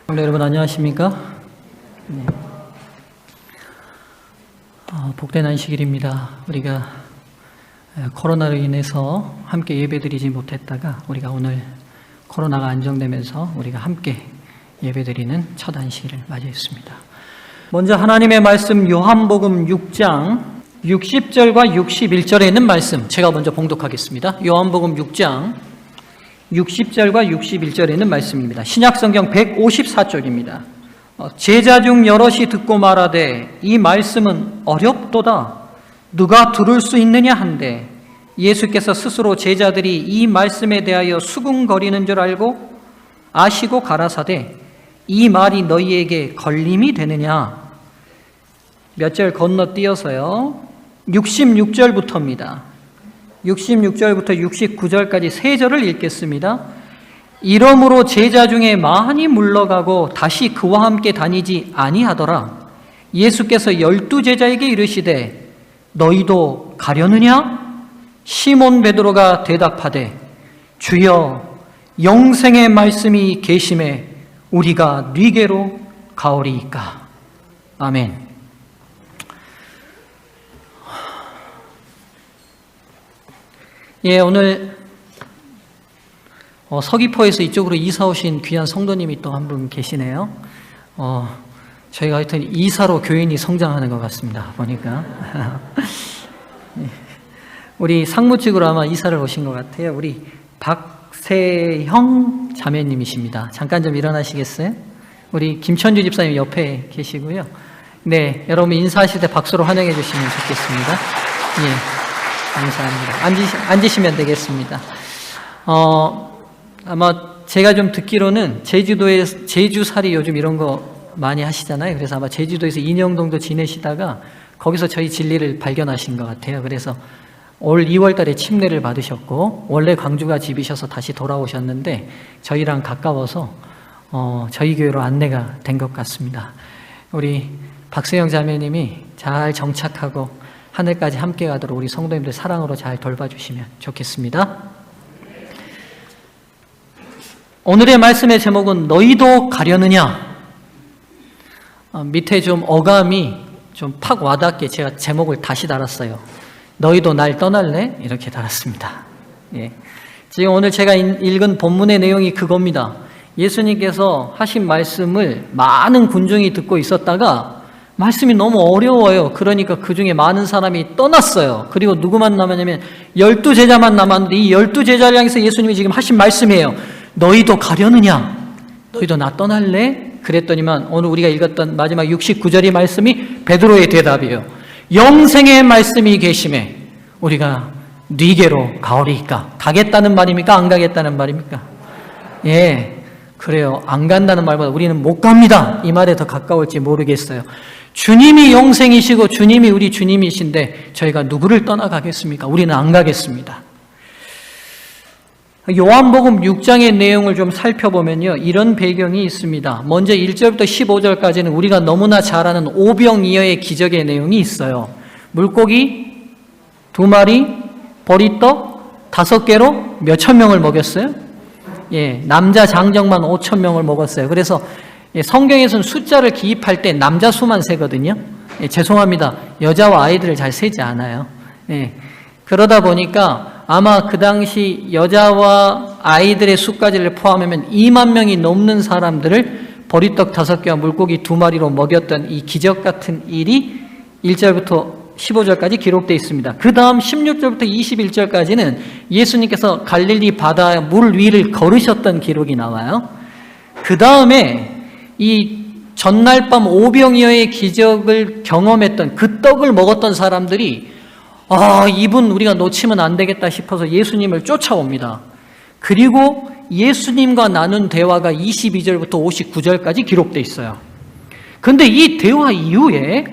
여러분 안녕하십니까? 네. 복된 안식일입니다. 우리가 코로나로 인해서 함께 예배드리지 못했다가 우리가 오늘 코로나가 안정되면서 우리가 함께 예배드리는 첫 안식일을 맞이했습니다. 먼저 하나님의 말씀 요한복음 6장 60절과 61절에 있는 말씀 제가 먼저 봉독하겠습니다. 요한복음 6장 60절과 61절에 있는 말씀입니다. 신약성경 154쪽입니다. 제자 중 여럿이 듣고 말하되 이 말씀은 어렵도다. 누가 들을 수 있느냐 한데 예수께서 스스로 제자들이 이 말씀에 대하여 수군거리는 줄 알고 아시고 가라사대 이 말이 너희에게 걸림이 되느냐. 몇 절 건너뛰어서요. 66절부터입니다. 66절부터 69절까지 세 절을 읽겠습니다. 이러므로 제자 중에 많이 물러가고 다시 그와 함께 다니지 아니하더라. 예수께서 12제자에게 이르시되 너희도 가려느냐? 시몬 베드로가 대답하되 주여 영생의 말씀이 계심에 우리가 네게로 가오리이까. 아멘. 예, 오늘 서귀포에서 이쪽으로 이사 오신 귀한 성도님이 또 한 분 계시네요. 저희가 하여튼 이사로 교인이 성장하는 것 같습니다. 보니까 우리 상무직으로 아마 이사를 오신 것 같아요. 우리 박세형 자매님이십니다. 잠깐 좀 일어나시겠어요? 우리 김천주 집사님 옆에 계시고요. 네, 여러분 인사하실 때 박수로 환영해 주시면 좋겠습니다. 예. 감사합니다. 앉으시면 되겠습니다. 아마 제가 좀 듣기로는 제주도에 제주살이 요즘 이런 거 많이 하시잖아요. 그래서 아마 제주도에서 2년 정도 지내시다가 거기서 저희 진리를 발견하신 것 같아요. 그래서 올 2월 달에 침례를 받으셨고 원래 광주가 집이셔서 다시 돌아오셨는데 저희랑 가까워서 저희 교회로 안내가 된 것 같습니다. 우리 박세영 자매님이 잘 정착하고 하늘까지 함께 가도록 우리 성도님들 사랑으로 잘 돌봐주시면 좋겠습니다. 오늘의 말씀의 제목은 너희도 가려느냐? 밑에 좀 어감이 좀 팍 와닿게 제가 제목을 다시 달았어요. 너희도 날 떠날래? 이렇게 달았습니다. 예. 지금 오늘 제가 읽은 본문의 내용이 그겁니다. 예수님께서 하신 말씀을 많은 군중이 듣고 있었다가 말씀이 너무 어려워요. 그러니까 그 중에 많은 사람이 떠났어요. 그리고 누구만 남았냐면 12제자만 남았는데 이 12제자를 향해서 예수님이 지금 하신 말씀이에요. 너희도 가려느냐? 너희도 나 떠날래? 그랬더니만 오늘 우리가 읽었던 마지막 69절의 말씀이 베드로의 대답이에요. 영생의 말씀이 계심에 우리가 네게로 가오리이까. 가겠다는 말입니까? 안 가겠다는 말입니까? 예, 그래요. 안 간다는 말보다 우리는 못 갑니다. 이 말에 더 가까울지 모르겠어요. 주님이 영생이시고 주님이 우리 주님이신데 저희가 누구를 떠나가겠습니까? 우리는 안 가겠습니다. 요한복음 6장의 내용을 좀 살펴보면요. 이런 배경이 있습니다. 먼저 1절부터 15절까지는 우리가 너무나 잘 아는 오병이어의 기적의 내용이 있어요. 물고기 2마리, 보리떡 5개로 몇천 명을 먹였어요? 예, 남자 장정만 5천 명을 먹었어요. 그래서 성경에서는 숫자를 기입할 때 남자 수만 세거든요. 예, 죄송합니다. 여자와 아이들을 잘 세지 않아요. 예, 그러다 보니까 아마 그 당시 여자와 아이들의 수까지를 포함하면 2만 명이 넘는 사람들을 보리떡 5개와 물고기 2마리로 먹였던 이 기적 같은 일이 1절부터 15절까지 기록되어 있습니다. 그 다음 16절부터 21절까지는 예수님께서 갈릴리 바다 물 위를 걸으셨던 기록이 나와요. 그 다음에 이 전날 밤 오병이어의 기적을 경험했던 그 떡을 먹었던 사람들이 이분 우리가 놓치면 안 되겠다 싶어서 예수님을 쫓아옵니다. 그리고 예수님과 나눈 대화가 22절부터 59절까지 기록되어 있어요. 그런데 이 대화 이후에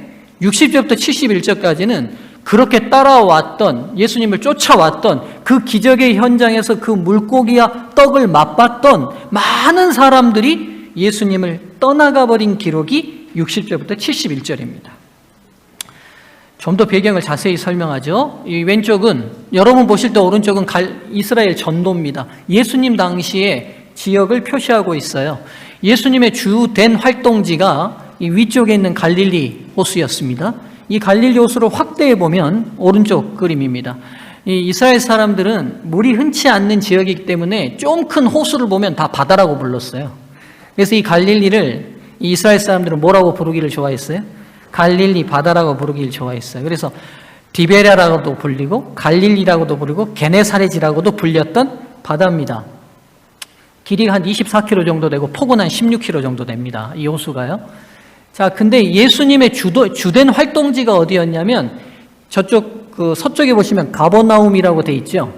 60절부터 71절까지는 그렇게 따라왔던 예수님을 쫓아왔던 그 기적의 현장에서 그 물고기와 떡을 맛봤던 많은 사람들이 예수님을 떠나가 버린 기록이 60절부터 71절입니다. 좀 더 배경을 자세히 설명하죠. 이 왼쪽은 여러분 보실 때 오른쪽은 이스라엘 전도입니다. 예수님 당시에 지역을 표시하고 있어요. 예수님의 주된 활동지가 이 위쪽에 있는 갈릴리 호수였습니다. 이 갈릴리 호수를 확대해 보면 오른쪽 그림입니다. 이 이스라엘 사람들은 물이 흔치 않는 지역이기 때문에 좀 큰 호수를 보면 다 바다라고 불렀어요. 그래서 이 갈릴리를 이 이스라엘 사람들은 뭐라고 부르기를 좋아했어요? 갈릴리 바다라고 부르기를 좋아했어요. 그래서 디베랴라고도 불리고 갈릴리라고도 부르고 게네사렛이라고도 불렸던 바다입니다. 길이가 한 24km 정도 되고 폭은 한 16km 정도 됩니다. 이 호수가요. 자, 근데 예수님의 주된 활동지가 어디였냐면 저쪽 그 서쪽에 보시면 가버나움이라고 돼 있죠.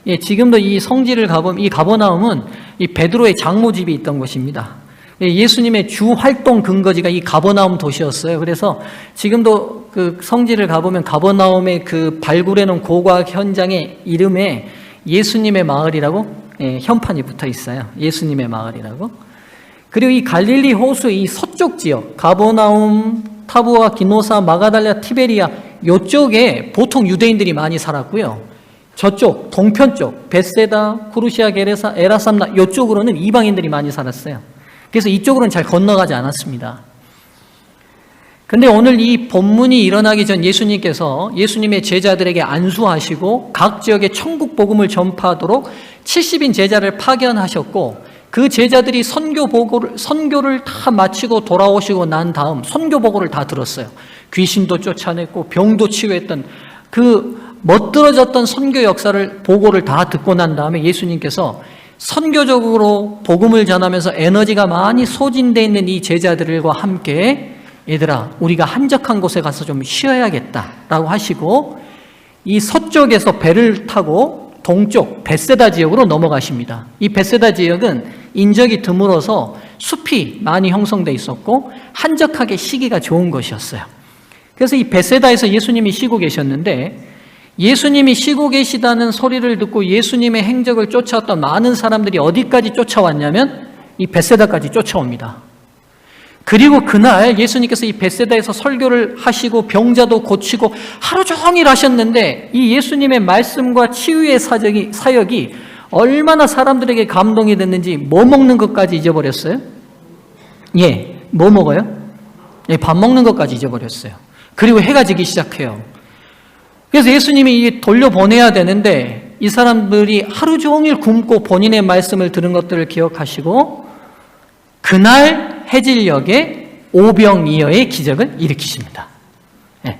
예, 지금도 이 성지를 가보면 이 가버나움은 이 베드로의 장모집이 있던 곳입니다. 예, 예수님의 주 활동 근거지가 이 가버나움 도시였어요. 그래서 지금도 그 성지를 가보면 가버나움의 그 발굴해 놓은 고고학 현장의 이름에 예수님의 마을이라고 예, 현판이 붙어 있어요. 예수님의 마을이라고. 그리고 이 갈릴리 호수 이 서쪽 지역 가버나움, 타부아, 기노사, 마가달랴, 티베리아 이쪽에 보통 유대인들이 많이 살았고요. 저쪽 동편 쪽 벳세다, 쿠르시아, 게레사, 에라삼나 이쪽으로는 이방인들이 많이 살았어요. 그래서 이쪽으로는 잘 건너가지 않았습니다. 근데 오늘 이 본문이 일어나기 전 예수님께서 예수님의 제자들에게 안수하시고 각 지역에 천국 복음을 전파하도록 70인 제자를 파견하셨고 그 제자들이 선교를 다 마치고 돌아오시고 난 다음 선교 보고를 다 들었어요. 귀신도 쫓아냈고 병도 치유했던 그 멋들어졌던 선교 역사를 보고를 다 듣고 난 다음에 예수님께서 선교적으로 복음을 전하면서 에너지가 많이 소진되어 있는 이 제자들과 함께 얘들아 우리가 한적한 곳에 가서 좀 쉬어야겠다라고 하시고 이 서쪽에서 배를 타고 동쪽 벳세다 지역으로 넘어가십니다. 이 벳세다 지역은 인적이 드물어서 숲이 많이 형성되어 있었고 한적하게 쉬기가 좋은 곳이었어요. 그래서 이 벳세다에서 예수님이 쉬고 계셨는데 예수님이 쉬고 계시다는 소리를 듣고 예수님의 행적을 쫓아왔던 많은 사람들이 어디까지 쫓아왔냐면 이 벳세다까지 쫓아옵니다. 그리고 그날 예수님께서 이 벳세다에서 설교를 하시고 병자도 고치고 하루 종일 하셨는데 이 예수님의 말씀과 치유의 사역이 얼마나 사람들에게 감동이 됐는지 뭐 먹는 것까지 잊어버렸어요? 예, 뭐 먹어요? 예, 밥 먹는 것까지 잊어버렸어요. 그리고 해가 지기 시작해요. 그래서 예수님이 돌려보내야 되는데 이 사람들이 하루 종일 굶고 본인의 말씀을 들은 것들을 기억하시고 그날 해질녘에 오병이어의 기적을 일으키십니다. 예.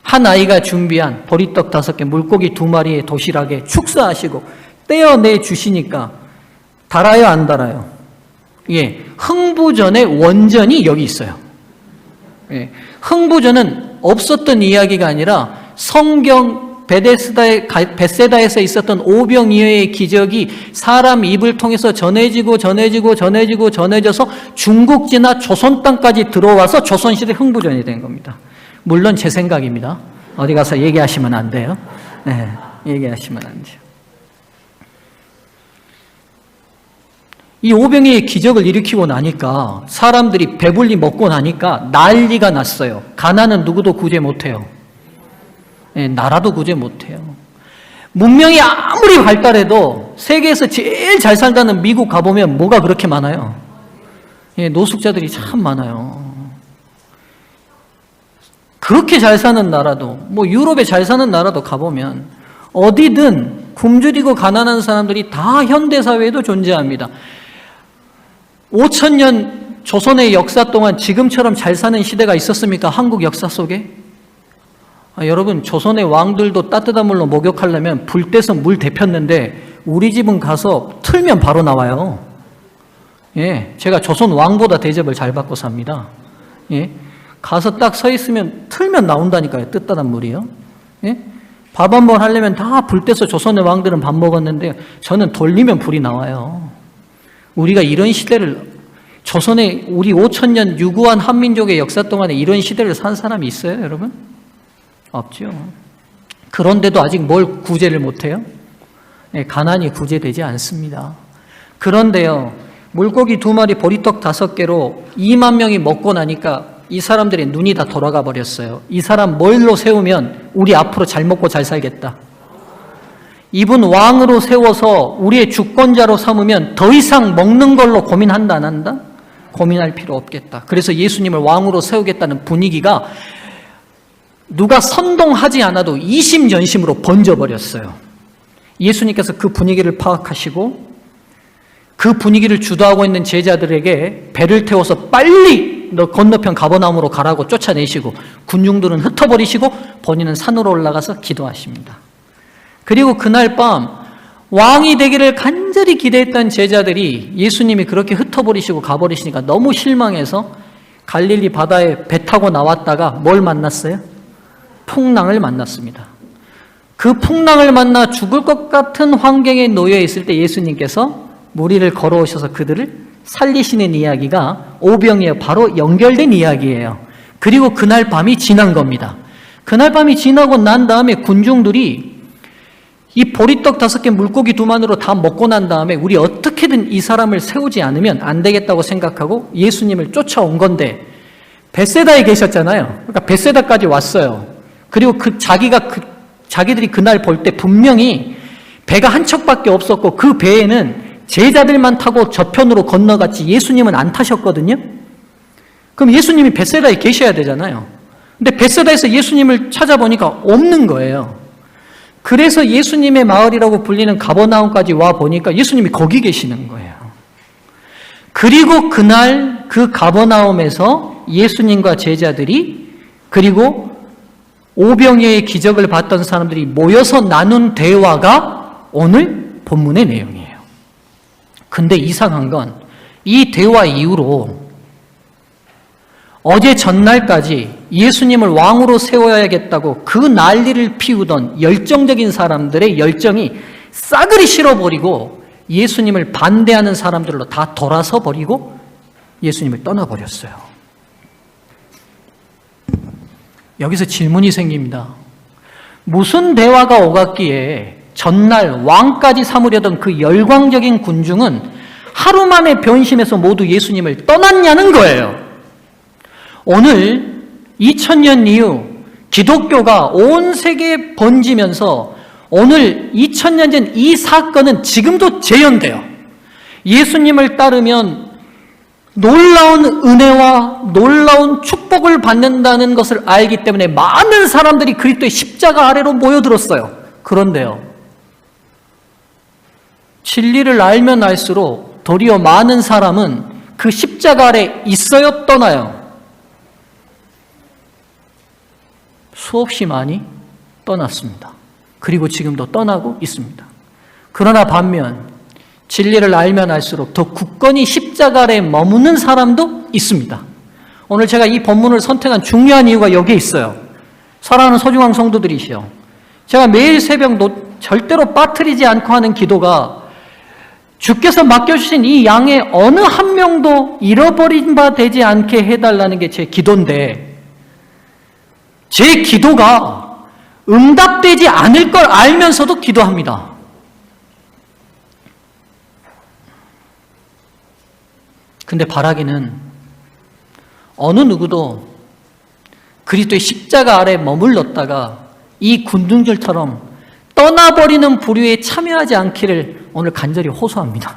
한 아이가 준비한 보리떡 5개, 물고기 2마리의 도시락에 축사하시고 떼어내 주시니까 달아요, 안 달아요? 예, 흥부전의 원전이 여기 있어요. 예. 흥부전은 없었던 이야기가 아니라 성경 벳세다에서 있었던 오병이어의 기적이 사람 입을 통해서 전해져서 중국 지나 조선 땅까지 들어와서 조선시대 흥부전이 된 겁니다. 물론 제 생각입니다. 어디 가서 얘기하시면 안 돼요. 네, 얘기하시면 안 돼요. 이 오병이어의 기적을 일으키고 나니까 사람들이 배불리 먹고 나니까 난리가 났어요. 가난은 누구도 구제 못해요. 예, 나라도 구제 못해요. 문명이 아무리 발달해도 세계에서 제일 잘 살다는 미국 가보면 뭐가 그렇게 많아요? 예, 노숙자들이 참 많아요. 그렇게 잘 사는 나라도, 뭐 유럽에 잘 사는 나라도 가보면 어디든 굶주리고 가난한 사람들이 다 현대사회에도 존재합니다. 5,000년 조선의 역사 동안 지금처럼 잘 사는 시대가 있었습니까? 한국 역사 속에? 여러분 조선의 왕들도 따뜻한 물로 목욕하려면 불 떼서 물 데폈는데 우리 집은 가서 틀면 바로 나와요. 예, 제가 조선 왕보다 대접을 잘 받고 삽니다. 예, 가서 딱 서 있으면 틀면 나온다니까요. 뜨뜻한 물이요. 예, 밥 한 번 하려면 다 불 떼서 조선의 왕들은 밥 먹었는데 저는 돌리면 불이 나와요. 우리가 이런 시대를 조선의 우리 5,000년 유구한 한민족의 역사 동안에 이런 시대를 산 사람이 있어요, 여러분? 없죠. 그런데도 아직 뭘 구제를 못해요? 네, 가난이 구제되지 않습니다. 그런데요, 물고기 2마리, 보리떡 5개로 2만 명이 먹고 나니까 이 사람들의 눈이 다 돌아가 버렸어요. 이 사람 뭘로 세우면 우리 앞으로 잘 먹고 잘 살겠다. 이분 왕으로 세워서 우리의 주권자로 삼으면 더 이상 먹는 걸로 고민한다, 안 한다? 고민할 필요 없겠다. 그래서 예수님을 왕으로 세우겠다는 분위기가 누가 선동하지 않아도 이심전심으로 번져버렸어요. 예수님께서 그 분위기를 파악하시고 그 분위기를 주도하고 있는 제자들에게 배를 태워서 빨리 너 건너편 가버나움으로 가라고 쫓아내시고 군중들은 흩어버리시고 본인은 산으로 올라가서 기도하십니다. 그리고 그날 밤 왕이 되기를 간절히 기대했던 제자들이 예수님이 그렇게 흩어버리시고 가버리시니까 너무 실망해서 갈릴리 바다에 배 타고 나왔다가 뭘 만났어요? 풍랑을 만났습니다. 그 풍랑을 만나 죽을 것 같은 환경에 놓여 있을 때 예수님께서 무리를 걸어오셔서 그들을 살리시는 이야기가 오병이에 바로 연결된 이야기예요. 그리고 그날 밤이 지난 겁니다. 그날 밤이 지나고 난 다음에 군중들이 이 보리떡 5개 물고기 2마리로 다 먹고 난 다음에 우리 어떻게든 이 사람을 세우지 않으면 안 되겠다고 생각하고 예수님을 쫓아온 건데 벳세다에 계셨잖아요. 그러니까 벳세다까지 왔어요. 그리고 자기들이 그날 볼 때 분명히 배가 한 척밖에 없었고 그 배에는 제자들만 타고 저편으로 건너갔지 예수님은 안 타셨거든요. 그럼 예수님이 벳세다에 계셔야 되잖아요. 근데 벳세다에서 예수님을 찾아보니까 없는 거예요. 그래서 예수님의 마을이라고 불리는 가버나움까지 와 보니까 예수님이 거기 계시는 거예요. 그리고 그날 그 가버나움에서 예수님과 제자들이 그리고 오병이어의 기적을 봤던 사람들이 모여서 나눈 대화가 오늘 본문의 내용이에요. 근데 이상한 건 이 대화 이후로 어제 전날까지 예수님을 왕으로 세워야겠다고 그 난리를 피우던 열정적인 사람들의 열정이 싸그리 실어버리고 예수님을 반대하는 사람들로 다 돌아서 버리고 예수님을 떠나버렸어요. 여기서 질문이 생깁니다. 무슨 대화가 오갔기에 전날 왕까지 삼으려던 그 열광적인 군중은 하루 만에 변심해서 모두 예수님을 떠났냐는 거예요. 오늘 2000년 이후 기독교가 온 세계에 번지면서 오늘 2000년 전 이 사건은 지금도 재현돼요. 예수님을 따르면 놀라운 은혜와 놀라운 축복을 받는다는 것을 알기 때문에 많은 사람들이 그리스도의 십자가 아래로 모여들었어요. 그런데요, 진리를 알면 알수록 도리어 많은 사람은 그 십자가 아래 있어요, 떠나요? 수없이 많이 떠났습니다. 그리고 지금도 떠나고 있습니다. 그러나 반면 진리를 알면 알수록 더 굳건히 십자가 아래에 머무는 사람도 있습니다. 오늘 제가 이 본문을 선택한 중요한 이유가 여기에 있어요. 사랑하는 소중한 성도들이시여, 제가 매일 새벽 절대로 빠뜨리지 않고 하는 기도가 주께서 맡겨주신 이 양의 어느 한 명도 잃어버린 바 되지 않게 해달라는 게 제 기도인데, 제 기도가 응답되지 않을 걸 알면서도 기도합니다. 근데 바라기는 어느 누구도 그리스도의 십자가 아래 머물렀다가 이 군중들처럼 떠나버리는 부류에 참여하지 않기를 오늘 간절히 호소합니다.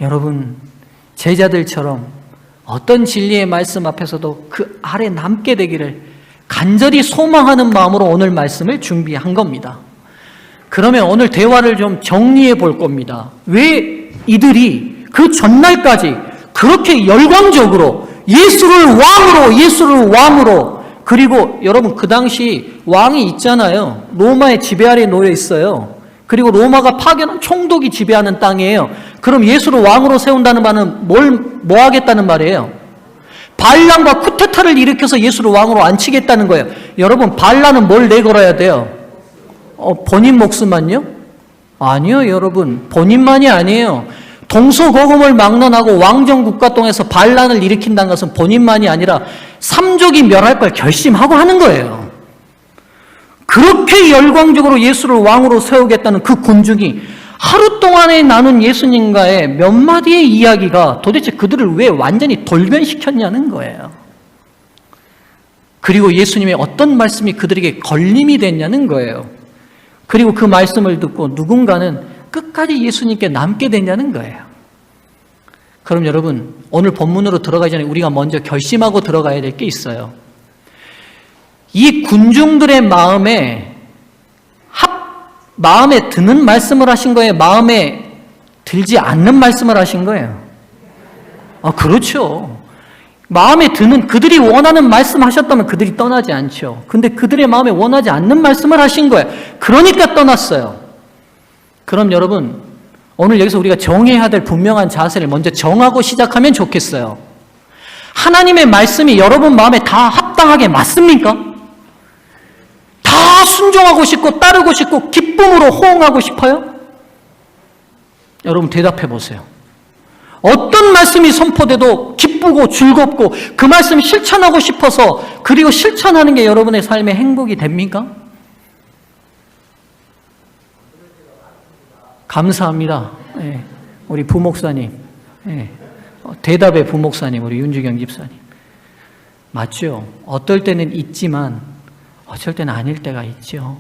여러분, 제자들처럼 어떤 진리의 말씀 앞에서도 그 아래 남게 되기를 간절히 소망하는 마음으로 오늘 말씀을 준비한 겁니다. 그러면 오늘 대화를 좀 정리해 볼 겁니다. 왜 이들이 그 전날까지 그렇게 열광적으로 예수를 왕으로, 그리고 여러분 그 당시 왕이 있잖아요. 로마의 지배 아래에 놓여 있어요. 그리고 로마가 파견한 총독이 지배하는 땅이에요. 그럼 예수를 왕으로 세운다는 말은 뭐 하겠다는 말이에요? 반란과 쿠데타를 일으켜서 예수를 왕으로 앉히겠다는 거예요. 여러분, 반란은 뭘 내걸어야 돼요? 본인 목숨만요? 아니요, 여러분. 본인만이 아니에요. 동서고금을 막론하고 왕정국가동에서 반란을 일으킨다는 것은 본인만이 아니라 삼족이 멸할 걸 결심하고 하는 거예요. 그렇게 열광적으로 예수를 왕으로 세우겠다는 그 군중이 하루 동안에 나눈 예수님과의 몇 마디의 이야기가 도대체 그들을 왜 완전히 돌변시켰냐는 거예요. 그리고 예수님의 어떤 말씀이 그들에게 걸림이 됐냐는 거예요. 그리고 그 말씀을 듣고 누군가는 끝까지 예수님께 남게 됐냐는 거예요. 그럼 여러분, 오늘 본문으로 들어가기 전에 우리가 먼저 결심하고 들어가야 될 게 있어요. 이 군중들의 마음에 드는 말씀을 하신 거예요? 마음에 들지 않는 말씀을 하신 거예요? 그렇죠. 마음에 드는, 그들이 원하는 말씀 하셨다면 그들이 떠나지 않죠. 근데 그들의 마음에 원하지 않는 말씀을 하신 거예요. 그러니까 떠났어요. 그럼 여러분, 오늘 여기서 우리가 정해야 될 분명한 자세를 먼저 정하고 시작하면 좋겠어요. 하나님의 말씀이 여러분 마음에 다 합당하게 맞습니까? 다 순종하고 싶고 따르고 싶고 기쁨으로 호응하고 싶어요? 여러분 대답해 보세요. 어떤 말씀이 선포돼도 기쁘고 즐겁고 그 말씀 실천하고 싶어서 그리고 실천하는 게 여러분의 삶의 행복이 됩니까? 감사합니다. 네. 우리 부목사님, 네. 대답의 부목사님, 우리 윤주경 집사님. 맞죠? 어떨 때는 있지만 어쩔 때는 아닐 때가 있죠.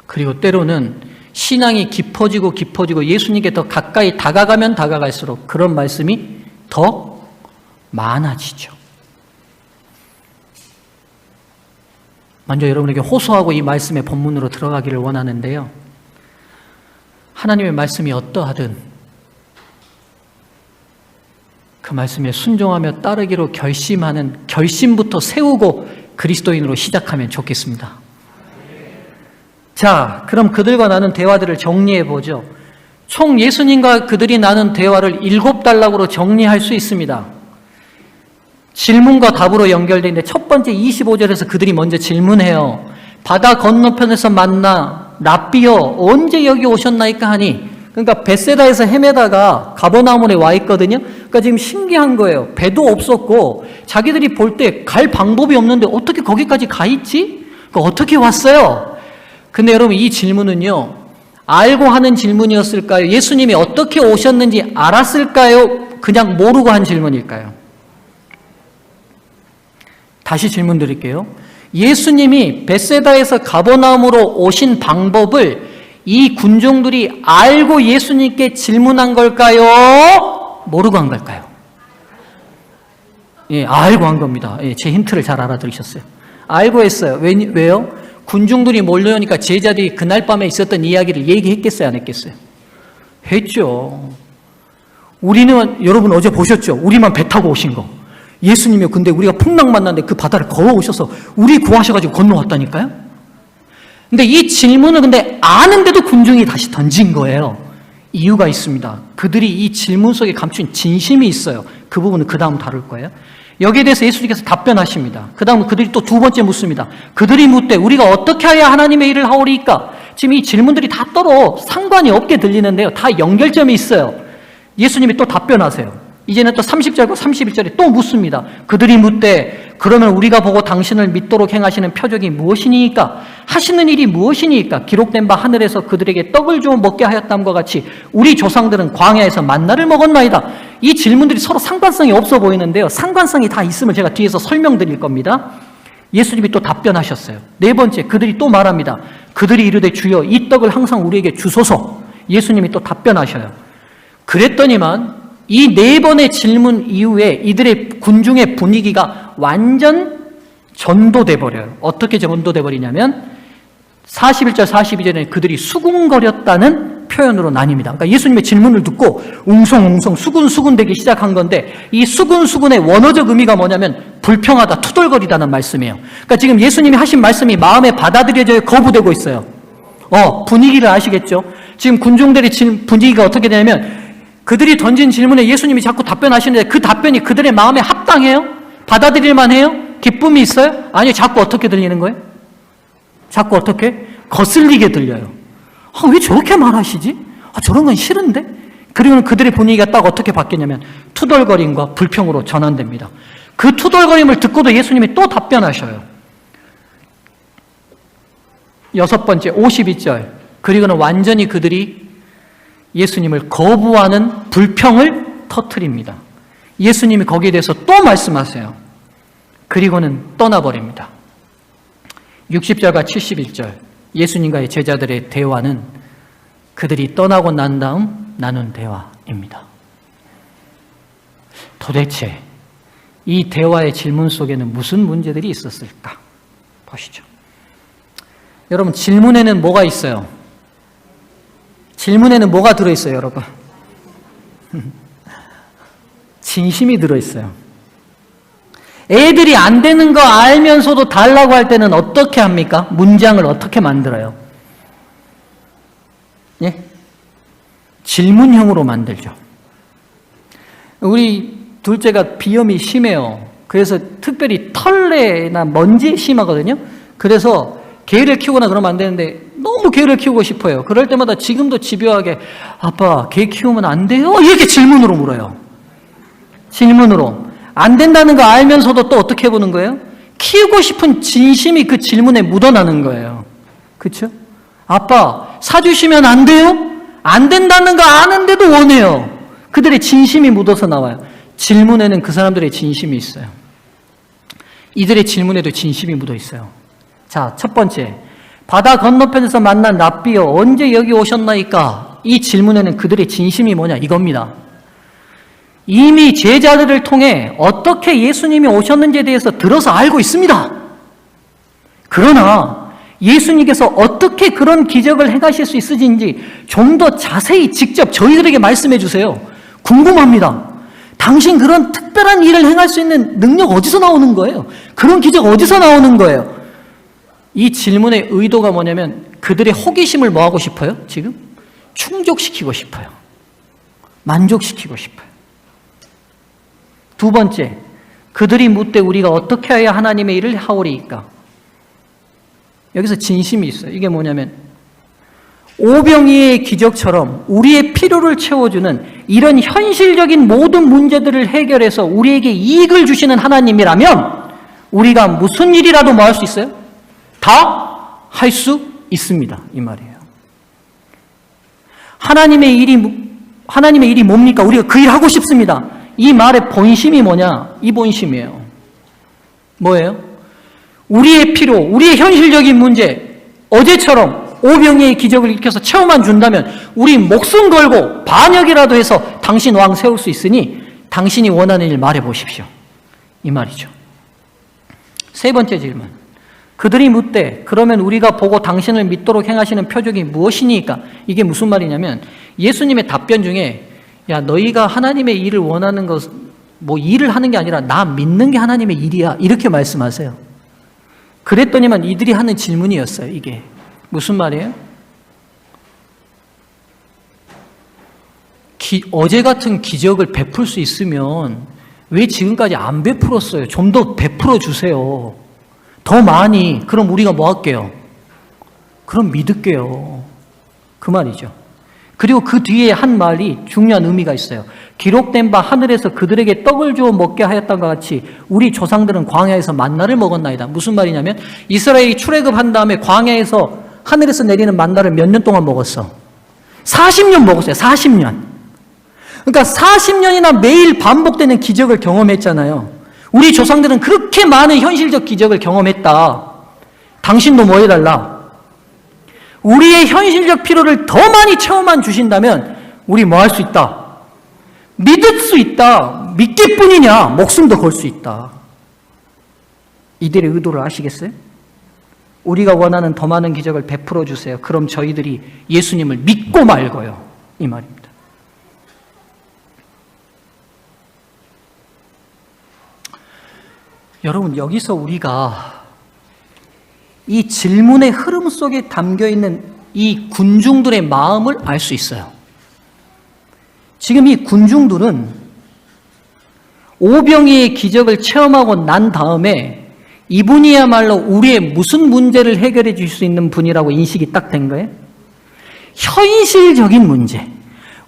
그리고 때로는 신앙이 깊어지고 예수님께 더 가까이 다가가면 다가갈수록 그런 말씀이 더 많아지죠. 먼저 여러분에게 호소하고 이 말씀의 본문으로 들어가기를 원하는데요. 하나님의 말씀이 어떠하든 그 말씀에 순종하며 따르기로 결심하는 결심부터 세우고 그리스도인으로 시작하면 좋겠습니다. 자, 그럼 그들과 나눈 대화들을 정리해 보죠. 총 예수님과 그들이 나눈 대화를 7단락으로 정리할 수 있습니다. 질문과 답으로 연결되어 있는데 첫 번째 25절에서 그들이 먼저 질문해요. 바다 건너편에서 만나 랍비여 언제 여기 오셨나이까 하니, 그러니까 벳세다에서 헤매다가 가버나움에 와 있거든요. 그러니까 지금 신기한 거예요. 배도 없었고 자기들이 볼 때 갈 방법이 없는데 어떻게 거기까지 가 있지? 그러니까 어떻게 왔어요? 근데 여러분 이 질문은요, 알고 하는 질문이었을까요? 예수님이 어떻게 오셨는지 알았을까요? 그냥 모르고 한 질문일까요? 다시 질문 드릴게요. 예수님이 벳세다에서 가버나움으로 오신 방법을 이 군중들이 알고 예수님께 질문한 걸까요? 모르고 한 걸까요? 예, 알고 한 겁니다. 예, 제 힌트를 잘 알아들으셨어요. 알고 했어요. 왜요? 군중들이 몰려오니까 제자들이 그날 밤에 있었던 이야기를 얘기했겠어요? 안 했겠어요? 했죠. 우리는, 여러분 어제 보셨죠? 우리만 배 타고 오신 거. 예수님이 근데 우리가 풍랑 만났는데 그 바다를 걸어오셔서 우리 구하셔가지고 건너왔다니까요? 근데 이 질문을 근데 아는데도 군중이 다시 던진 거예요. 이유가 있습니다. 그들이 이 질문 속에 감춘 진심이 있어요. 그 부분은 그 다음 다룰 거예요. 여기에 대해서 예수님께서 답변하십니다. 그 다음 그들이 또 두 번째 묻습니다. 그들이 묻되 우리가 어떻게 하여 하나님의 일을 하오리까? 지금 이 질문들이 다 서로 상관이 없게 들리는데요. 다 연결점이 있어요. 예수님이 또 답변하세요. 이제는 또 30절과 31절에 또 묻습니다. 그들이 묻되 그러면 우리가 보고 당신을 믿도록 행하시는 표적이 무엇이니까? 하시는 일이 무엇이니까? 기록된 바 하늘에서 그들에게 떡을 주어 먹게 하였다함과 같이 우리 조상들은 광야에서 만나를 먹었나이다. 이 질문들이 서로 상관성이 없어 보이는데요. 상관성이 다 있으면 제가 뒤에서 설명드릴 겁니다. 예수님이 또 답변하셨어요. 네 번째, 그들이 또 말합니다. 그들이 이르되 주여 이 떡을 항상 우리에게 주소서. 예수님이 또 답변하셔요. 그랬더니만 이 네 번의 질문 이후에 이들의 군중의 분위기가 완전 전도돼 버려요. 어떻게 전도돼 버리냐면 41절 42절에 그들이 수군거렸다는 표현으로 나뉩니다. 그러니까 예수님의 질문을 듣고 웅성웅성 수군수군되기 시작한 건데 이 수군수군의 원어적 의미가 뭐냐면 불평하다, 투덜거리다는 말씀이에요. 그러니까 지금 예수님이 하신 말씀이 마음에 받아들여져야 거부되고 있어요. 분위기를 아시겠죠? 지금 군중들의 분위기가 어떻게 되냐면 그들이 던진 질문에 예수님이 자꾸 답변하시는데 그 답변이 그들의 마음에 합당해요? 받아들일만 해요? 기쁨이 있어요? 아니요. 자꾸 어떻게 들리는 거예요? 자꾸 어떻게? 거슬리게 들려요. 왜 저렇게 말하시지? 저런 건 싫은데? 그리고는 그들의 분위기가 딱 어떻게 바뀌냐면 투덜거림과 불평으로 전환됩니다. 그 투덜거림을 듣고도 예수님이 또 답변하셔요. 6번째 52절. 그리고는 완전히 그들이 예수님을 거부하는 불평을 터뜨립니다. 예수님이 거기에 대해서 또 말씀하세요. 그리고는 떠나버립니다. 60절과 71절 예수님과의 제자들의 대화는 그들이 떠나고 난 다음 나눈 대화. 입니다. 도대체 이 대화의 질문 속에는 무슨 문제들이 있었을까? 보시죠. 여러분, 질문에는 뭐가 있어요? 질문에는 뭐가 들어있어요, 여러분? 진심이 들어있어요. 애들이 안 되는 거 알면서도 달라고 할 때는 어떻게 합니까? 문장을 어떻게 만들어요? 예? 질문형으로 만들죠. 우리 둘째가 비염이 심해요. 그래서 특별히 털레나 먼지에 심하거든요. 그래서 개를 키우거나 그러면 안 되는데 너무 개를 키우고 싶어요. 그럴 때마다 지금도 집요하게 아빠, 개 키우면 안 돼요? 이렇게 질문으로 물어요. 질문으로. 안 된다는 거 알면서도 또 어떻게 해보는 거예요? 키우고 싶은 진심이 그 질문에 묻어나는 거예요. 그렇죠? 아빠, 사주시면 안 돼요? 안 된다는 거 아는데도 원해요. 그들의 진심이 묻어서 나와요. 질문에는 그 사람들의 진심이 있어요. 이들의 질문에도 진심이 묻어 있어요. 자, 첫 번째, 바다 건너편에서 만난 랍비여 언제 여기 오셨나이까? 이 질문에는 그들의 진심이 뭐냐? 이겁니다. 이미 제자들을 통해 어떻게 예수님이 오셨는지에 대해서 들어서 알고 있습니다. 그러나 예수님께서 어떻게 그런 기적을 행하실 수 있으신지 좀 더 자세히 직접 저희들에게 말씀해 주세요. 궁금합니다. 당신 그런 특별한 일을 행할 수 있는 능력 어디서 나오는 거예요? 그런 기적 어디서 나오는 거예요? 이 질문의 의도가 뭐냐면 그들의 호기심을 뭐 하고 싶어요? 지금? 충족시키고 싶어요. 만족시키고 싶어요. 두 번째, 그들이 묻되 우리가 어떻게 해야 하나님의 일을 하오리이까? 여기서 진심이 있어요. 이게 뭐냐면 오병이의 기적처럼 우리의 필요를 채워주는 이런 현실적인 모든 문제들을 해결해서 우리에게 이익을 주시는 하나님이라면 우리가 무슨 일이라도 뭐 할 수 있어요? 다 할 수 있습니다. 이 말이에요. 하나님의 일이 뭡니까? 우리가 그 일 하고 싶습니다. 이 말의 본심이 뭐냐? 이 본심이에요. 뭐예요? 우리의 필요, 우리의 현실적인 문제, 어제처럼 오병이의 기적을 일으켜서 체험만 준다면 우리 목숨 걸고 반역이라도 해서 당신 왕 세울 수 있으니 당신이 원하는 일 말해보십시오. 이 말이죠. 세 번째 질문. 그들이 묻되 그러면 우리가 보고 당신을 믿도록 행하시는 표적이 무엇이니까? 이게 무슨 말이냐면 예수님의 답변 중에 야, 너희가 하나님의 일을 원하는 것, 뭐 일을 하는 게 아니라 나 믿는 게 하나님의 일이야. 이렇게 말씀하세요. 그랬더니만 이들이 하는 질문이었어요. 이게 무슨 말이에요? 어제 같은 기적을 베풀 수 있으면 왜 지금까지 안 베풀었어요? 좀 더 베풀어 주세요. 더 많이. 그럼 우리가 뭐 할게요? 그럼 믿을게요. 그 말이죠. 그리고 그 뒤에 한 말이 중요한 의미가 있어요. 기록된 바 하늘에서 그들에게 떡을 주어 먹게 하였던 것 같이 우리 조상들은 광야에서 만나를 먹었나이다. 무슨 말이냐면 이스라엘이 출애굽한 다음에 광야에서 하늘에서 내리는 만나를 몇 년 동안 먹었어? 40년 먹었어요. 40년. 그러니까 40년이나 매일 반복되는 기적을 경험했잖아요. 우리 조상들은 그렇게 많은 현실적 기적을 경험했다. 당신도 뭐 해달라? 우리의 현실적 필요를 더 많이 체험만 주신다면 우리 뭐 할 수 있다? 믿을 수 있다. 믿기 뿐이냐? 목숨도 걸 수 있다. 이들의 의도를 아시겠어요? 우리가 원하는 더 많은 기적을 베풀어 주세요. 그럼 저희들이 예수님을 믿고 말고요. 이 말입니다. 여러분, 여기서 우리가 이 질문의 흐름 속에 담겨있는 이 군중들의 마음을 알 수 있어요. 지금 이 군중들은 오병이의 기적을 체험하고 난 다음에 이분이야말로 우리의 무슨 문제를 해결해 줄 수 있는 분이라고 인식이 딱 된 거예요. 현실적인 문제,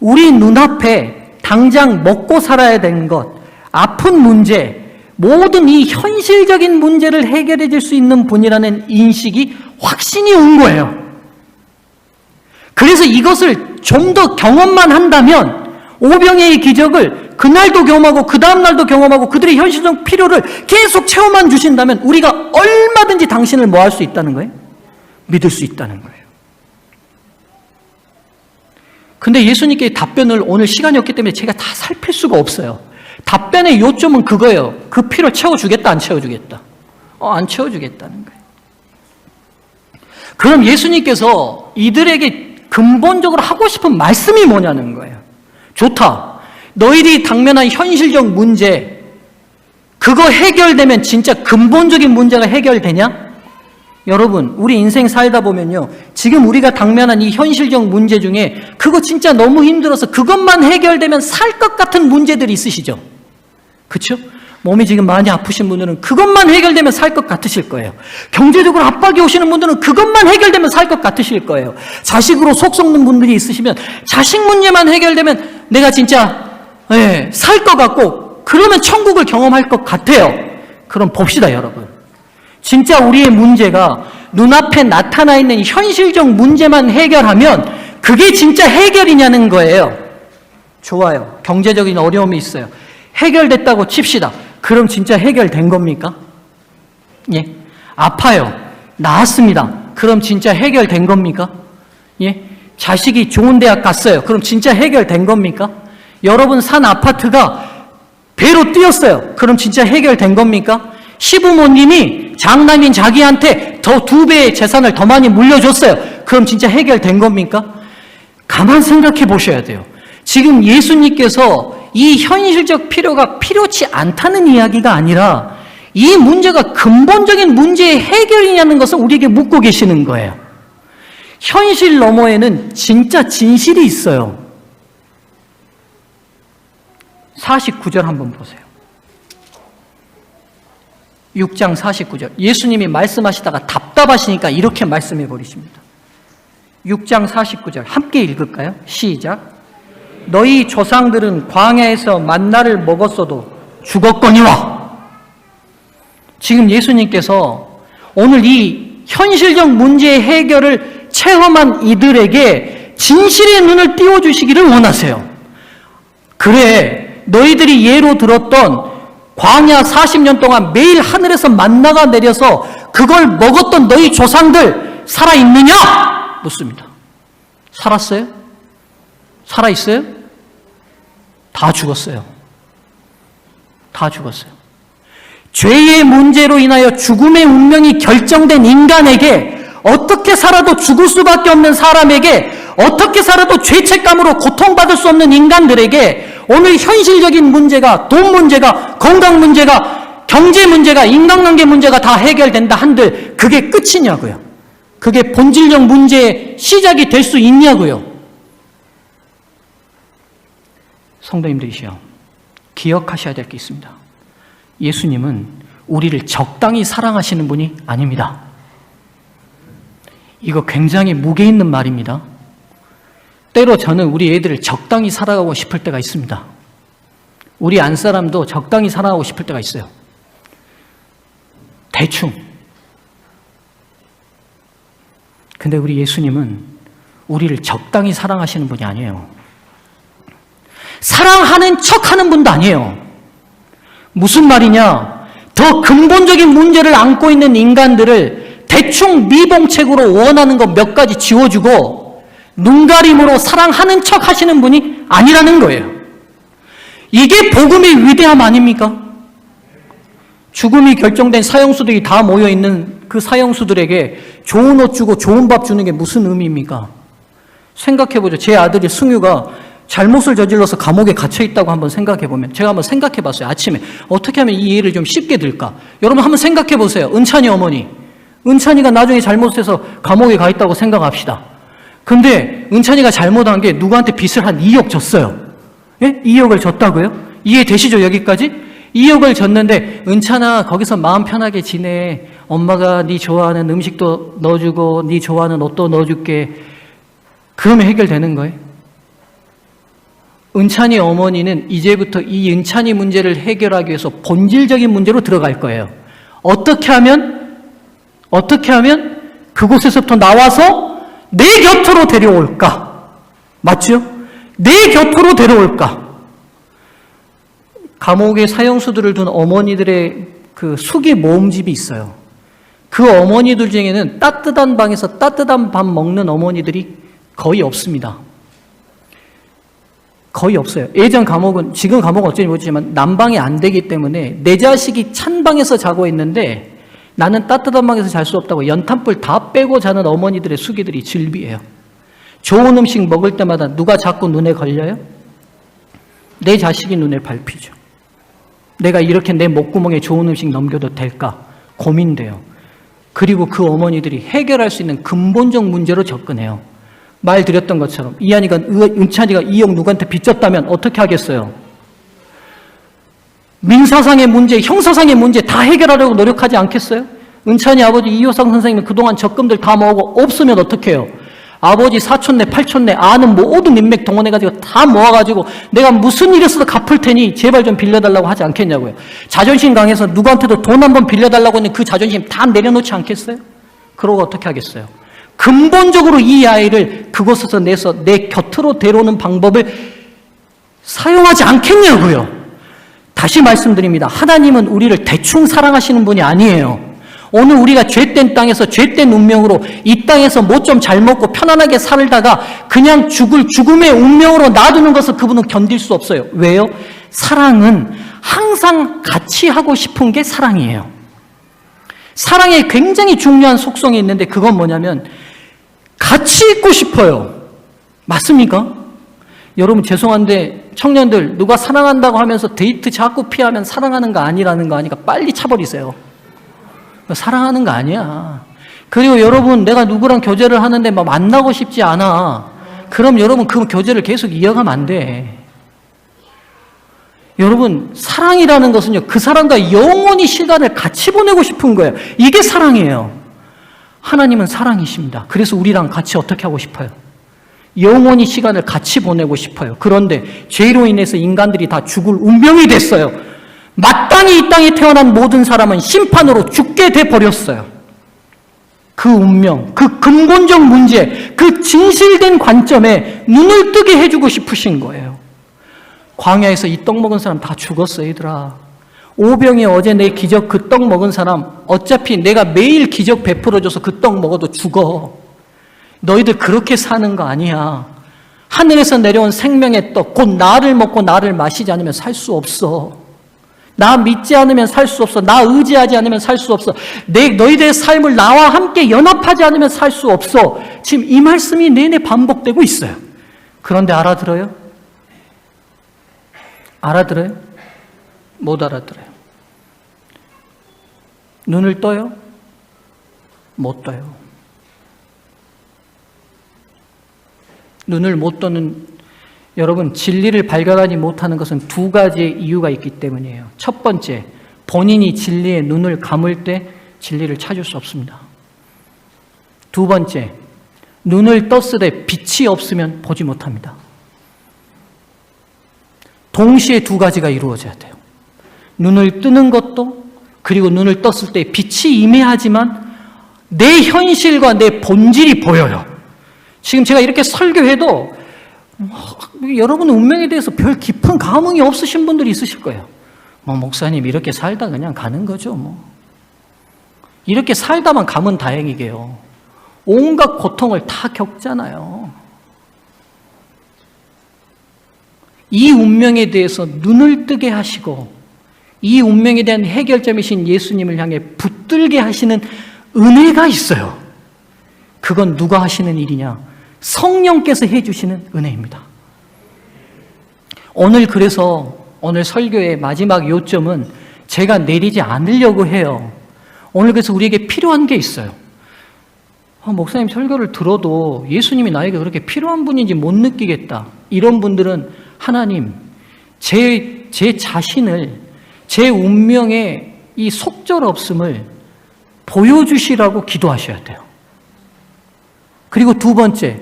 우리 눈앞에 당장 먹고 살아야 되는 것, 아픈 문제, 모든 이 현실적인 문제를 해결해 줄 수 있는 분이라는 인식이 확신이 온 거예요. 그래서 이것을 좀 더 경험만 한다면 오병이의 기적을 그날도 경험하고 그 다음날도 경험하고 그들의 현실적 필요를 계속 체험만 주신다면 우리가 얼마든지 당신을 뭐 할 수 있다는 거예요? 믿을 수 있다는 거예요. 근데 예수님께 답변을 오늘 시간이 없기 때문에 제가 다 살필 수가 없어요. 답변의 요점은 그거예요. 그 필요를 채워주겠다, 안 채워주겠다? 안 채워주겠다는 거예요. 그럼 예수님께서 이들에게 근본적으로 하고 싶은 말씀이 뭐냐는 거예요. 좋다. 너희들이 당면한 현실적 문제, 그거 해결되면 진짜 근본적인 문제가 해결되냐? 여러분, 우리 인생 살다 보면요, 지금 우리가 당면한 이 현실적 문제 중에 그거 진짜 너무 힘들어서 그것만 해결되면 살 것 같은 문제들이 있으시죠? 그렇죠? 몸이 지금 많이 아프신 분들은 그것만 해결되면 살 것 같으실 거예요. 경제적으로 압박이 오시는 분들은 그것만 해결되면 살 것 같으실 거예요. 자식으로 속 썩는 분들이 있으시면 자식 문제만 해결되면 내가 진짜 살 것 같고 그러면 천국을 경험할 것 같아요. 그럼 봅시다, 여러분. 진짜 우리의 문제가 눈앞에 나타나 있는 현실적 문제만 해결하면 그게 진짜 해결이냐는 거예요. 좋아요. 경제적인 어려움이 있어요. 해결됐다고 칩시다. 그럼 진짜 해결된 겁니까? 예. 아파요. 나았습니다. 그럼 진짜 해결된 겁니까? 예. 자식이 좋은 대학 갔어요. 그럼 진짜 해결된 겁니까? 여러분 산 아파트가 배로 뛰었어요. 그럼 진짜 해결된 겁니까? 시부모님이 장남인 자기한테 더 2배의 재산을 더 많이 물려줬어요. 그럼 진짜 해결된 겁니까? 가만 생각해 보셔야 돼요. 지금 예수님께서 이 현실적 필요가 필요치 않다는 이야기가 아니라 이 문제가 근본적인 문제의 해결이냐는 것을 우리에게 묻고 계시는 거예요. 현실 너머에는 진짜 진실이 있어요. 49절 한번 보세요. 6장 49절. 예수님이 말씀하시다가 답답하시니까 이렇게 말씀해 버리십니다. 6장 49절 함께 읽을까요? 시작. 너희 조상들은 광야에서 만나를 먹었어도 죽었거니와. 지금 예수님께서 오늘 이 현실적 문제의 해결을 체험한 이들에게 진실의 눈을 띄워주시기를 원하세요. 그래, 너희들이 예로 들었던 광야 40년 동안 매일 하늘에서 만나가 내려서 그걸 먹었던 너희 조상들 살아있느냐? 묻습니다. 살았어요? 살아있어요? 다 죽었어요. 다 죽었어요. 죄의 문제로 인하여 죽음의 운명이 결정된 인간에게 어떻게 살아도 죽을 수밖에 없는 사람에게 어떻게 살아도 죄책감으로 고통받을 수 없는 인간들에게 오늘 현실적인 문제가 돈 문제가 건강 문제가 경제 문제가 인간관계 문제가 다 해결된다 한들 그게 끝이냐고요. 그게 본질적 문제의 시작이 될 수 있냐고요. 성도님들이시여, 기억하셔야 될 게 있습니다. 예수님은 우리를 적당히 사랑하시는 분이 아닙니다. 이거 굉장히 무게 있는 말입니다. 때로 저는 우리 애들을 적당히 사랑하고 싶을 때가 있습니다. 우리 안사람도 적당히 사랑하고 싶을 때가 있어요. 대충. 근데 우리 예수님은 우리를 적당히 사랑하시는 분이 아니에요. 사랑하는 척하는 분도 아니에요. 무슨 말이냐? 더 근본적인 문제를 안고 있는 인간들을 대충 미봉책으로 원하는 것 몇 가지 지워주고 눈가림으로 사랑하는 척 하시는 분이 아니라는 거예요. 이게 복음의 위대함 아닙니까? 죽음이 결정된 사형수들이 다 모여있는 그 사형수들에게 좋은 옷 주고 좋은 밥 주는 게 무슨 의미입니까? 생각해보죠. 제 아들이 승유가 잘못을 저질러서 감옥에 갇혀있다고 한번 생각해보면, 제가 한번 생각해봤어요. 아침에 어떻게 하면 이 일을 좀 쉽게 들까? 여러분 한번 생각해보세요. 은찬이 어머니, 은찬이가 나중에 잘못해서 감옥에 가 있다고 생각합시다. 근데 은찬이가 잘못한 게 누구한테 빚을 한 2억 줬어요. 예? 2억을 줬다고요? 이해되시죠? 여기까지? 2억을 줬는데 은찬아 거기서 마음 편하게 지내. 엄마가 네 좋아하는 음식도 넣어주고 네 좋아하는 옷도 넣어줄게. 그러면 해결되는 거예요? 은찬이 어머니는 이제부터 이 은찬이 문제를 해결하기 위해서 본질적인 문제로 들어갈 거예요. 어떻게 하면 그곳에서부터 나와서 내 곁으로 데려올까? 맞죠? 내 곁으로 데려올까? 감옥에 사형수들을 둔 어머니들의 그 수기 모음집이 있어요. 그 어머니들 중에는 따뜻한 방에서 따뜻한 밥 먹는 어머니들이 거의 없습니다. 거의 없어요. 예전 감옥은, 지금 감옥은 어쩐지 모르지만 난방이 안 되기 때문에 내 자식이 찬 방에서 자고 있는데 나는 따뜻한 방에서 잘 수 없다고 연탄불 다 빼고 자는 어머니들의 수기들이 즐비해요. 좋은 음식 먹을 때마다 누가 자꾸 눈에 걸려요? 내 자식이 눈에 밟히죠. 내가 이렇게 내 목구멍에 좋은 음식 넘겨도 될까 고민돼요. 그리고 그 어머니들이 해결할 수 있는 근본적 문제로 접근해요. 말 드렸던 것처럼 은찬이가 2억 누구한테 빚졌다면 어떻게 하겠어요? 민사상의 문제, 형사상의 문제 다 해결하려고 노력하지 않겠어요? 은찬이 아버지 이효상 선생님은 그동안 적금들 다 모으고 없으면 어떻게 해요? 아버지 사촌네 팔촌네 아는 모든 인맥 동원해가지고 다 모아가지고 내가 무슨 일 있어도 갚을 테니 제발 좀 빌려달라고 하지 않겠냐고요. 자존심 강해서 누구한테도 돈 한 번 빌려달라고 하는 그 자존심 다 내려놓지 않겠어요? 그러고 어떻게 하겠어요? 근본적으로 이 아이를 그곳에서 내서 내 곁으로 데려오는 방법을 사용하지 않겠냐고요. 다시 말씀드립니다. 하나님은 우리를 대충 사랑하시는 분이 아니에요. 오늘 우리가 죄된 땅에서 죄된 운명으로 이 땅에서 뭐 좀 잘 먹고 편안하게 살다가 그냥 죽음의 운명으로 놔두는 것을 그분은 견딜 수 없어요. 왜요? 사랑은 항상 같이 하고 싶은 게 사랑이에요. 사랑에 굉장히 중요한 속성이 있는데 그건 뭐냐면 같이 있고 싶어요. 맞습니까? 여러분 죄송한데 청년들 누가 사랑한다고 하면서 데이트 자꾸 피하면 사랑하는 거 아니라는 거 아니까 빨리 차버리세요. 사랑하는 거 아니야. 그리고 여러분 내가 누구랑 교제를 하는데 막 만나고 싶지 않아. 그럼 여러분 그 교제를 계속 이어가면 안 돼. 여러분 사랑이라는 것은요 그 사람과 영원히 시간을 같이 보내고 싶은 거예요. 이게 사랑이에요. 하나님은 사랑이십니다. 그래서 우리랑 같이 어떻게 하고 싶어요? 영원히 시간을 같이 보내고 싶어요. 그런데 죄로 인해서 인간들이 다 죽을 운명이 됐어요. 마땅히 이 땅에 태어난 모든 사람은 심판으로 죽게 돼 버렸어요. 그 운명, 그 근본적 문제, 그 진실된 관점에 눈을 뜨게 해주고 싶으신 거예요. 광야에서 이 떡 먹은 사람 다 죽었어, 얘들아. 오병이 어제 내 기적 그 떡 먹은 사람 어차피 내가 매일 기적 베풀어줘서 그 떡 먹어도 죽어. 너희들 그렇게 사는 거 아니야. 하늘에서 내려온 생명의 떡, 곧 나를 먹고 나를 마시지 않으면 살 수 없어. 나 믿지 않으면 살 수 없어. 나 의지하지 않으면 살 수 없어. 너희들의 삶을 나와 함께 연합하지 않으면 살 수 없어. 지금 이 말씀이 내내 반복되고 있어요. 그런데 알아들어요? 알아들어요? 못 알아들어요. 눈을 떠요? 못 떠요. 눈을 못 떠는 여러분 진리를 발견하지 못하는 것은 두 가지의 이유가 있기 때문이에요. 첫 번째, 본인이 진리의 눈을 감을 때 진리를 찾을 수 없습니다. 두 번째, 눈을 떴으되 빛이 없으면 보지 못합니다. 동시에 두 가지가 이루어져야 돼요. 눈을 뜨는 것도 그리고 눈을 떴을 때 빛이 임해하지만 내 현실과 내 본질이 보여요. 지금 제가 이렇게 설교해도 여러분 운명에 대해서 별 깊은 감흥이 없으신 분들이 있으실 거예요. 목사님 이렇게 살다 그냥 가는 거죠. 이렇게 살다만 가면 다행이게요. 온갖 고통을 다 겪잖아요. 이 운명에 대해서 눈을 뜨게 하시고 이 운명에 대한 해결점이신 예수님을 향해 붙들게 하시는 은혜가 있어요. 그건 누가 하시는 일이냐? 성령께서 해주시는 은혜입니다. 그래서 오늘 설교의 마지막 요점은 제가 내리지 않으려고 해요. 그래서 우리에게 필요한 게 있어요. 목사님 설교를 들어도 예수님이 나에게 그렇게 필요한 분인지 못 느끼겠다. 이런 분들은 하나님, 제 자신을, 제 운명의 이 속절없음을 보여주시라고 기도하셔야 돼요. 그리고 두 번째,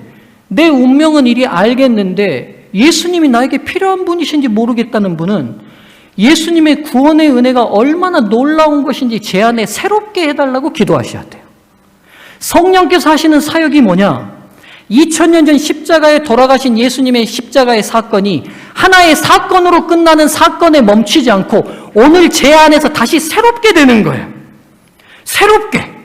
내 운명은 이리 알겠는데 예수님이 나에게 필요한 분이신지 모르겠다는 분은 예수님의 구원의 은혜가 얼마나 놀라운 것인지 제 안에 새롭게 해달라고 기도하셔야 돼요. 성령께서 하시는 사역이 뭐냐? 2000년 전 십자가에 돌아가신 예수님의 십자가의 사건이 하나의 사건으로 끝나는 사건에 멈추지 않고 오늘 제 안에서 다시 새롭게 되는 거예요. 새롭게.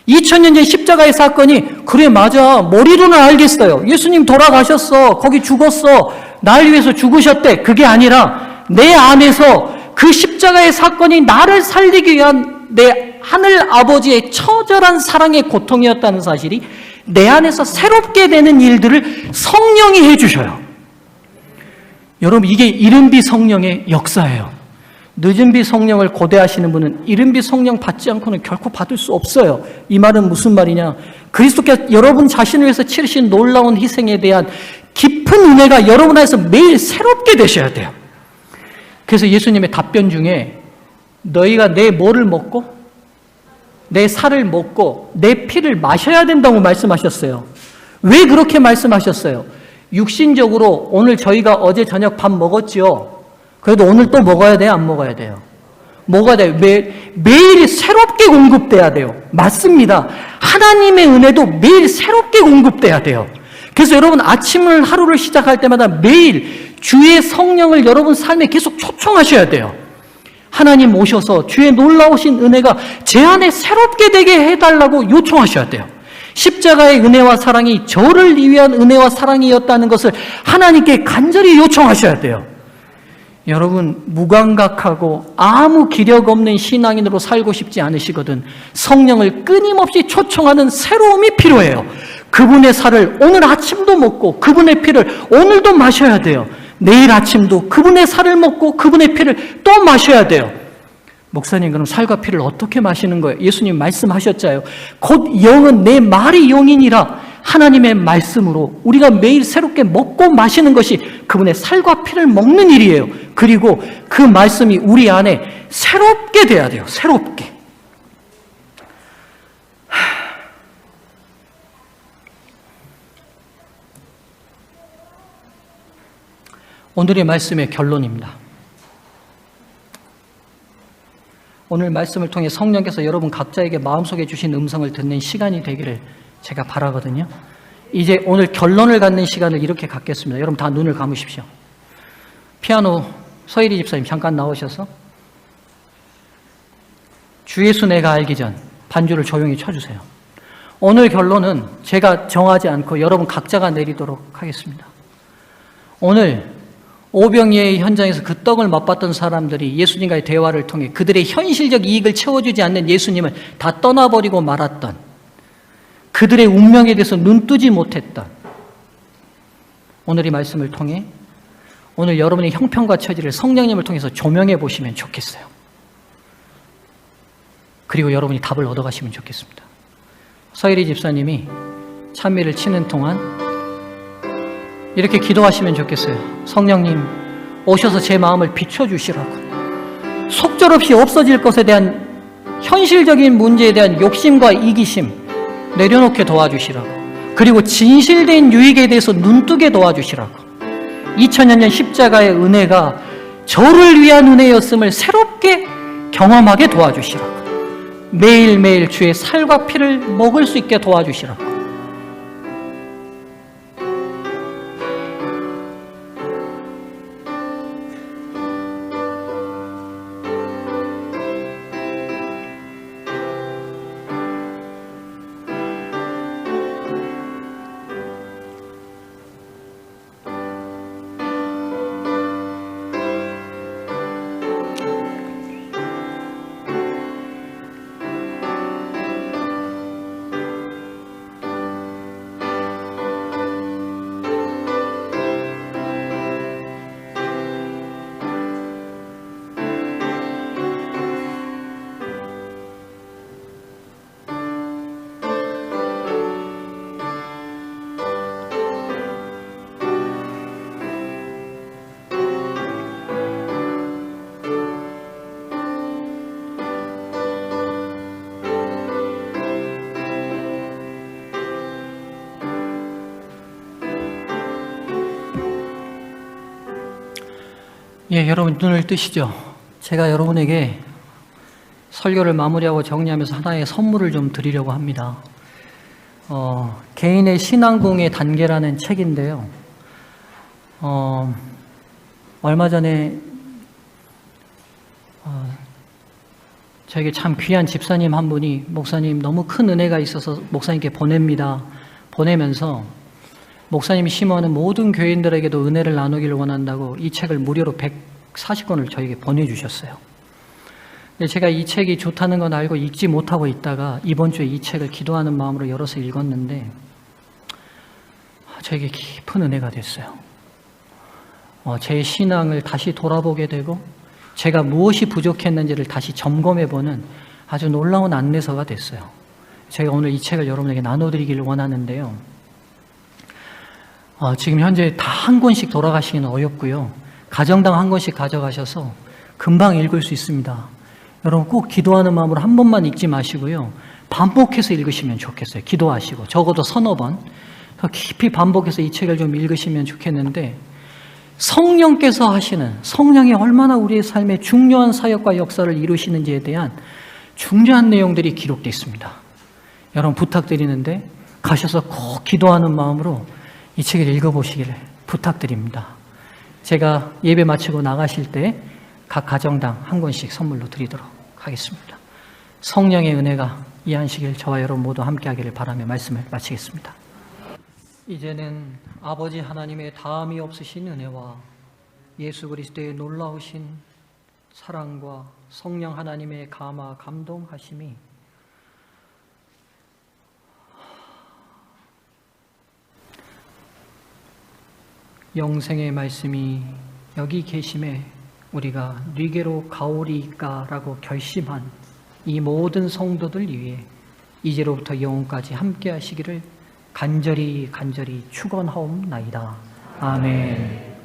2000년 전 십자가의 사건이 그래 맞아 머리로는 알겠어요. 예수님 돌아가셨어. 거기 죽었어. 날 위해서 죽으셨대. 그게 아니라 내 안에서 그 십자가의 사건이 나를 살리기 위한 내 하늘 아버지의 처절한 사랑의 고통이었다는 사실이 내 안에서 새롭게 되는 일들을 성령이 해주셔요. 여러분, 이게 이른비 성령의 역사예요. 늦은비 성령을 고대하시는 분은 이른비 성령 받지 않고는 결코 받을 수 없어요. 이 말은 무슨 말이냐? 그리스도께서 여러분 자신을 위해서 치르신 놀라운 희생에 대한 깊은 은혜가 여러분 안에서 매일 새롭게 되셔야 돼요. 그래서 예수님의 답변 중에 너희가 내 뭐를 먹고 내 살을 먹고 내 피를 마셔야 된다고 말씀하셨어요. 왜 그렇게 말씀하셨어요? 육신적으로 오늘 저희가 어제 저녁 밥 먹었지요. 그래도 오늘 또 먹어야 돼요? 안 먹어야 돼요? 먹어야 돼요. 매일 새롭게 공급돼야 돼요. 맞습니다. 하나님의 은혜도 매일 새롭게 공급돼야 돼요. 그래서 여러분 아침을 하루를 시작할 때마다 매일 주의 성령을 여러분 삶에 계속 초청하셔야 돼요. 하나님 오셔서 주의 놀라우신 은혜가 제 안에 새롭게 되게 해달라고 요청하셔야 돼요. 십자가의 은혜와 사랑이 저를 위한 은혜와 사랑이었다는 것을 하나님께 간절히 요청하셔야 돼요. 여러분, 무감각하고 아무 기력 없는 신앙인으로 살고 싶지 않으시거든 성령을 끊임없이 초청하는 새로움이 필요해요. 그분의 살을 오늘 아침도 먹고 그분의 피를 오늘도 마셔야 돼요. 내일 아침도 그분의 살을 먹고 그분의 피를 또 마셔야 돼요. 목사님, 그럼 살과 피를 어떻게 마시는 거예요? 예수님 말씀하셨잖아요. 곧 영은 내 말이 영이니라. 하나님의 말씀으로 우리가 매일 새롭게 먹고 마시는 것이 그분의 살과 피를 먹는 일이에요. 그리고 그 말씀이 우리 안에 새롭게 돼야 돼요. 새롭게. 오늘의 말씀의 결론입니다. 오늘 말씀을 통해 성령께서 여러분 각자에게 마음속에 주신 음성을 듣는 시간이 되기를 제가 바라거든요. 이제 오늘 결론을 갖는 시간을 이렇게 갖겠습니다. 여러분 다 눈을 감으십시오. 피아노 서일이 집사님 잠깐 나오셔서 주 예수 내가 알기 전 반주를 조용히 쳐주세요. 오늘 결론은 제가 정하지 않고 여러분 각자가 내리도록 하겠습니다. 오늘 오병이의 현장에서 그 떡을 맛봤던 사람들이 예수님과의 대화를 통해 그들의 현실적 이익을 채워주지 않는 예수님을 다 떠나버리고 말았던, 그들의 운명에 대해서 눈뜨지 못했던 오늘 이 말씀을 통해 오늘 여러분의 형편과 처지를 성령님을 통해서 조명해 보시면 좋겠어요. 그리고 여러분이 답을 얻어가시면 좋겠습니다. 서일이 집사님이 찬미를 치는 동안 이렇게 기도하시면 좋겠어요. 성령님 오셔서 제 마음을 비춰주시라고, 속절없이 없어질 것에 대한 현실적인 문제에 대한 욕심과 이기심 내려놓게 도와주시라고, 그리고 진실된 유익에 대해서 눈뜨게 도와주시라고, 2000년 전 십자가의 은혜가 저를 위한 은혜였음을 새롭게 경험하게 도와주시라고, 매일매일 주의 살과 피를 먹을 수 있게 도와주시라고. 예, 여러분 눈을 뜨시죠? 제가 여러분에게 설교를 마무리하고 정리하면서 하나의 선물을 좀 드리려고 합니다. 개인의 신앙공의 단계라는 책인데요. 얼마 전에 저에게 참 귀한 집사님 한 분이 목사님 너무 큰 은혜가 있어서 목사님께 보냅니다. 보내면서 목사님이 심어하는 모든 교인들에게도 은혜를 나누기를 원한다고 이 책을 무료로 140권을 저에게 보내주셨어요. 제가 이 책이 좋다는 건 알고 읽지 못하고 있다가 이번 주에 이 책을 기도하는 마음으로 열어서 읽었는데 저에게 깊은 은혜가 됐어요. 제 신앙을 다시 돌아보게 되고 제가 무엇이 부족했는지를 다시 점검해보는 아주 놀라운 안내서가 됐어요. 제가 오늘 이 책을 여러분에게 나눠드리기를 원하는데요. 지금 현재 다 한 권씩 돌아가시기는 어렵고요. 가정당 한 권씩 가져가셔서 금방 읽을 수 있습니다. 여러분 꼭 기도하는 마음으로 한 번만 읽지 마시고요. 반복해서 읽으시면 좋겠어요. 기도하시고 적어도 서너 번 더 깊이 반복해서 이 책을 좀 읽으시면 좋겠는데 성령께서 하시는 성령이 얼마나 우리의 삶에 중요한 사역과 역사를 이루시는지에 대한 중요한 내용들이 기록되어 있습니다. 여러분 부탁드리는데 가셔서 꼭 기도하는 마음으로 이 책을 읽어보시기를 부탁드립니다. 제가 예배 마치고 나가실 때 각 가정당 한 권씩 선물로 드리도록 하겠습니다. 성령의 은혜가 이하시길 저와 여러분 모두 함께 하기를 바라며 말씀을 마치겠습니다. 이제는 아버지 하나님의 다함이 없으신 은혜와 예수 그리스도의 놀라우신 사랑과 성령 하나님의 감화 감동하심이 영생의 말씀이 여기 계심에 우리가 뉘게로 가오리까라고 결심한 이 모든 성도들 위해 이제로부터 영원까지 함께 하시기를 간절히 축원하옵나이다. 아멘.